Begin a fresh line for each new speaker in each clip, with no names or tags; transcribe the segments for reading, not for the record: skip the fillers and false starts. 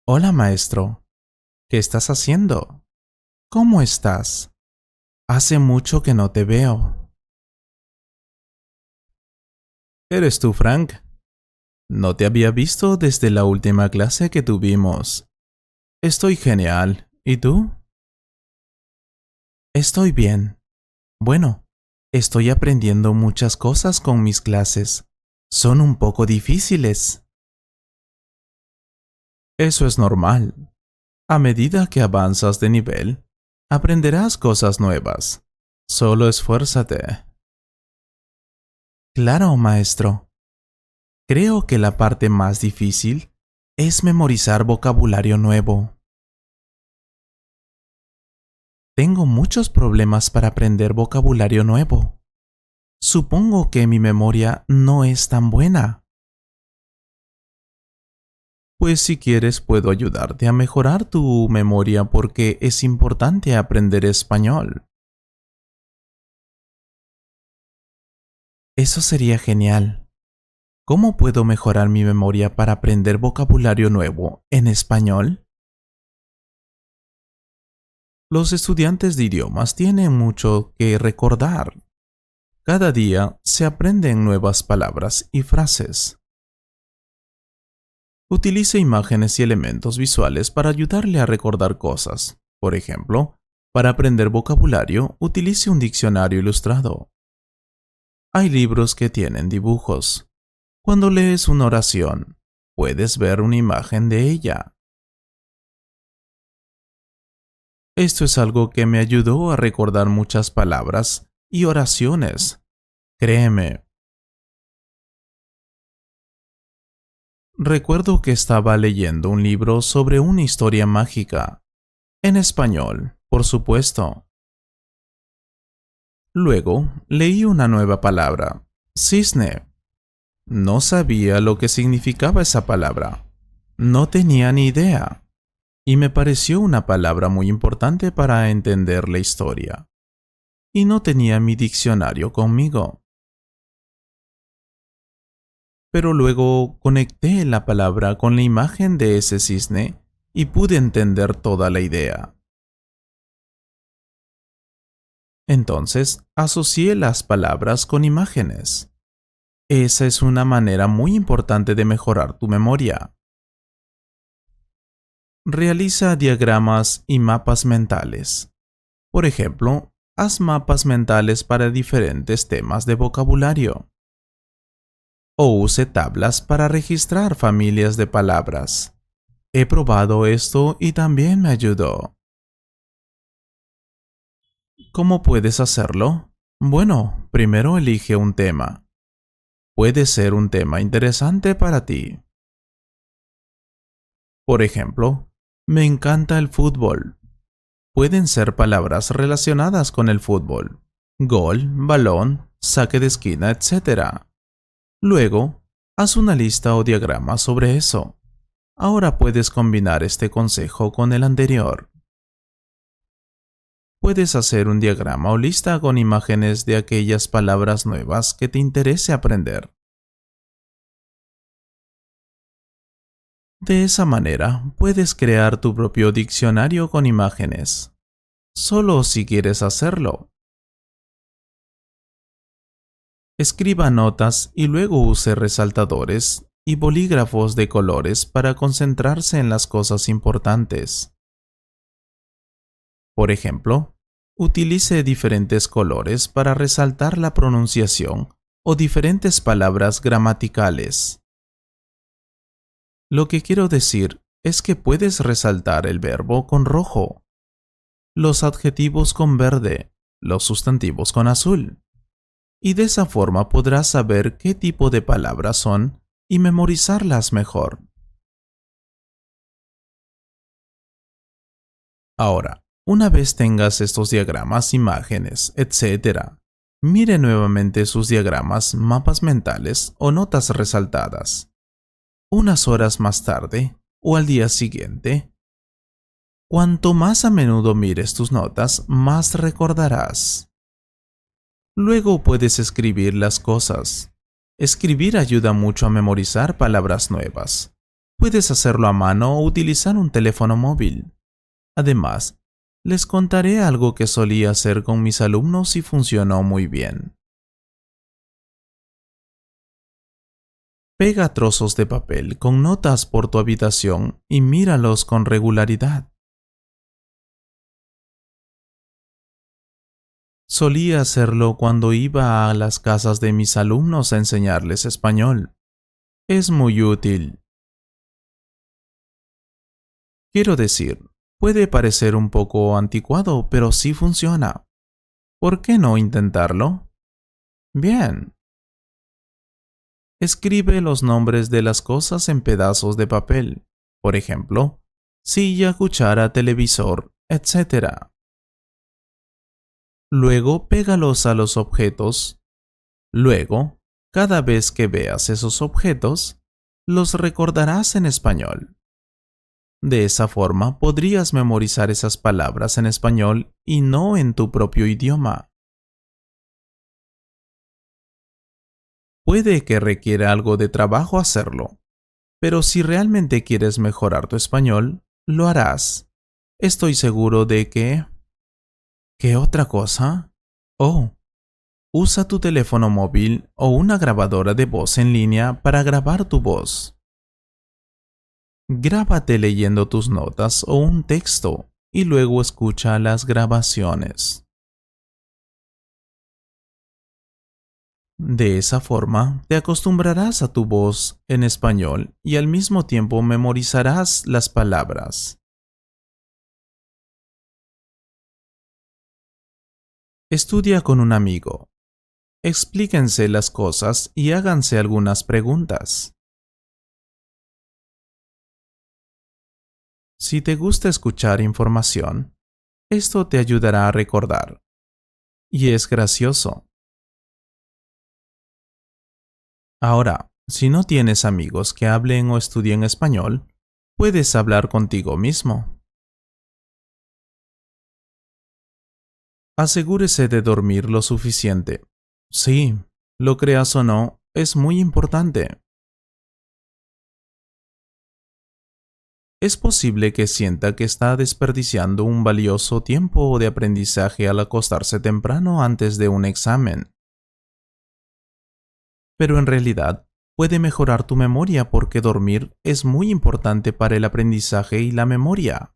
Hola, maestro. ¿Qué estás haciendo? ¿Cómo estás? Hace mucho que no te veo. ¿Eres tú, Frank? No te había visto desde la última clase que tuvimos. Estoy genial. ¿Y tú? Estoy bien. Bueno, estoy aprendiendo muchas cosas con mis clases. Son un poco difíciles. Eso es normal. A medida que avanzas de nivel, aprenderás cosas nuevas. Solo esfuérzate. Claro, maestro. Creo que la parte más difícil es memorizar vocabulario nuevo. Tengo muchos problemas para aprender vocabulario nuevo. Supongo que mi memoria no es tan buena. Pues si quieres puedo ayudarte a mejorar tu memoria porque es importante aprender español. Eso sería genial. ¿Cómo puedo mejorar mi memoria para aprender vocabulario nuevo en español? Los estudiantes de idiomas tienen mucho que recordar. Cada día se aprenden nuevas palabras y frases. Utilice imágenes y elementos visuales para ayudarle a recordar cosas. Por ejemplo, para aprender vocabulario, utilice un diccionario ilustrado. Hay libros que tienen dibujos. Cuando lees una oración, puedes ver una imagen de ella. Esto es algo que me ayudó a recordar muchas palabras y oraciones. Créeme. Recuerdo que estaba leyendo un libro sobre una historia mágica. En español, por supuesto. Luego, leí una nueva palabra. Cisne. No sabía lo que significaba esa palabra. No tenía ni idea. Y me pareció una palabra muy importante para entender la historia. Y no tenía mi diccionario conmigo. Pero luego conecté la palabra con la imagen de ese cisne y pude entender toda la idea. Entonces, asocié las palabras con imágenes. Esa es una manera muy importante de mejorar tu memoria. Realiza diagramas y mapas mentales. Por ejemplo, haz mapas mentales para diferentes temas de vocabulario. O use tablas para registrar familias de palabras. He probado esto y también me ayudó. ¿Cómo puedes hacerlo? Bueno, primero elige un tema. Puede ser un tema interesante para ti. Por ejemplo, me encanta el fútbol. Pueden ser palabras relacionadas con el fútbol. Gol, balón, saque de esquina, etc. Luego, haz una lista o diagrama sobre eso. Ahora puedes combinar este consejo con el anterior. Puedes hacer un diagrama o lista con imágenes de aquellas palabras nuevas que te interese aprender. De esa manera, puedes crear tu propio diccionario con imágenes. Solo si quieres hacerlo. Escriba notas y luego use resaltadores y bolígrafos de colores para concentrarse en las cosas importantes. Por ejemplo, utilice diferentes colores para resaltar la pronunciación o diferentes palabras gramaticales. Lo que quiero decir es que puedes resaltar el verbo con rojo, los adjetivos con verde, los sustantivos con azul. Y de esa forma podrás saber qué tipo de palabras son y memorizarlas mejor. Ahora, una vez tengas estos diagramas, imágenes, etc., mire nuevamente sus diagramas, mapas mentales o notas resaltadas. Unas horas más tarde o al día siguiente. Cuanto más a menudo mires tus notas, más recordarás. Luego puedes escribir las cosas. Escribir ayuda mucho a memorizar palabras nuevas. Puedes hacerlo a mano o utilizar un teléfono móvil. Además, les contaré algo que solía hacer con mis alumnos y funcionó muy bien. Pega trozos de papel con notas por tu habitación y míralos con regularidad. Solía hacerlo cuando iba a las casas de mis alumnos a enseñarles español. Es muy útil. Quiero decir, puede parecer un poco anticuado, pero sí funciona. ¿Por qué no intentarlo? Bien. Escribe los nombres de las cosas en pedazos de papel. Por ejemplo, silla, cuchara, televisor, etc. Luego pégalos a los objetos. Luego, cada vez que veas esos objetos, los recordarás en español. De esa forma podrías memorizar esas palabras en español y no en tu propio idioma. Puede que requiera algo de trabajo hacerlo, pero si realmente quieres mejorar tu español, lo harás. Estoy seguro de que... ¿Qué otra cosa? Oh, usa tu teléfono móvil o una grabadora de voz en línea para grabar tu voz. Grábate leyendo tus notas o un texto y luego escucha las grabaciones. De esa forma, te acostumbrarás a tu voz en español y al mismo tiempo memorizarás las palabras. Estudia con un amigo. Explíquense las cosas y háganse algunas preguntas. Si te gusta escuchar información, esto te ayudará a recordar. Y es gracioso. Ahora, si no tienes amigos que hablen o estudien español, puedes hablar contigo mismo. Asegúrese de dormir lo suficiente. Sí, lo creas o no, es muy importante. Es posible que sienta que está desperdiciando un valioso tiempo de aprendizaje al acostarse temprano antes de un examen. Pero en realidad, puede mejorar tu memoria porque dormir es muy importante para el aprendizaje y la memoria.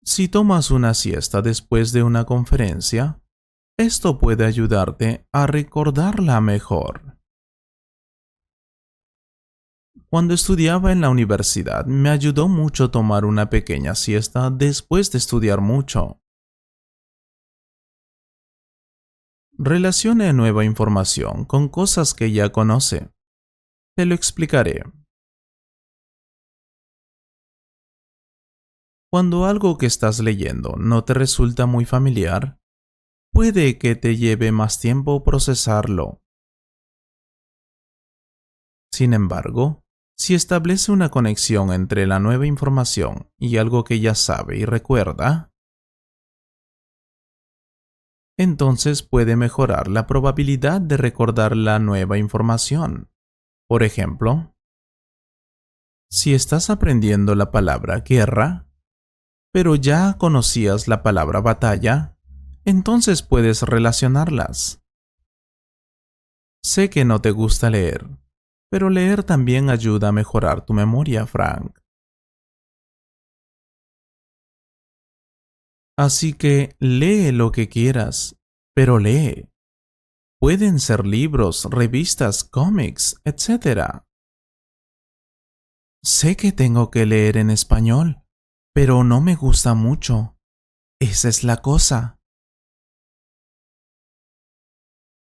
Si tomas una siesta después de una conferencia, esto puede ayudarte a recordarla mejor. Cuando estudiaba en la universidad, me ayudó mucho tomar una pequeña siesta después de estudiar mucho. Relacione nueva información con cosas que ya conoce. Te lo explicaré. Cuando algo que estás leyendo no te resulta muy familiar, puede que te lleve más tiempo procesarlo. Sin embargo, si establece una conexión entre la nueva información y algo que ya sabe y recuerda, entonces puede mejorar la probabilidad de recordar la nueva información. Por ejemplo, si estás aprendiendo la palabra guerra, pero ya conocías la palabra batalla, entonces puedes relacionarlas. Sé que no te gusta leer, pero leer también ayuda a mejorar tu memoria, Frank. Así que lee lo que quieras, pero lee. Pueden ser libros, revistas, cómics, etc. Sé que tengo que leer en español, pero no me gusta mucho. Esa es la cosa.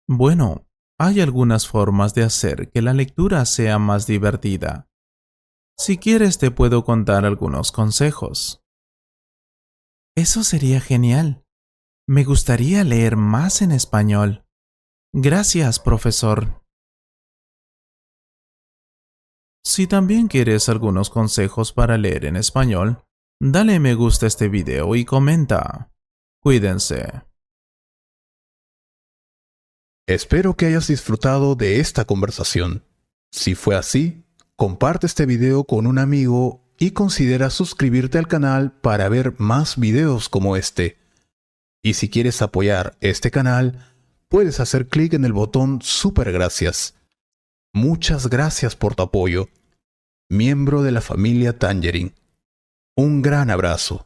Bueno, hay algunas formas de hacer que la lectura sea más divertida. Si quieres te puedo contar algunos consejos. Eso sería genial. Me gustaría leer más en español. Gracias, profesor. Si también quieres algunos consejos para leer en español, dale me gusta a este video y comenta. Cuídense.
Espero que hayas disfrutado de esta conversación. Si fue así, comparte este video con un amigo y considera suscribirte al canal para ver más videos como este. Y si quieres apoyar este canal, puedes hacer clic en el botón Super Gracias. Muchas gracias por tu apoyo. Miembro de la familia Tangerine. Un gran abrazo.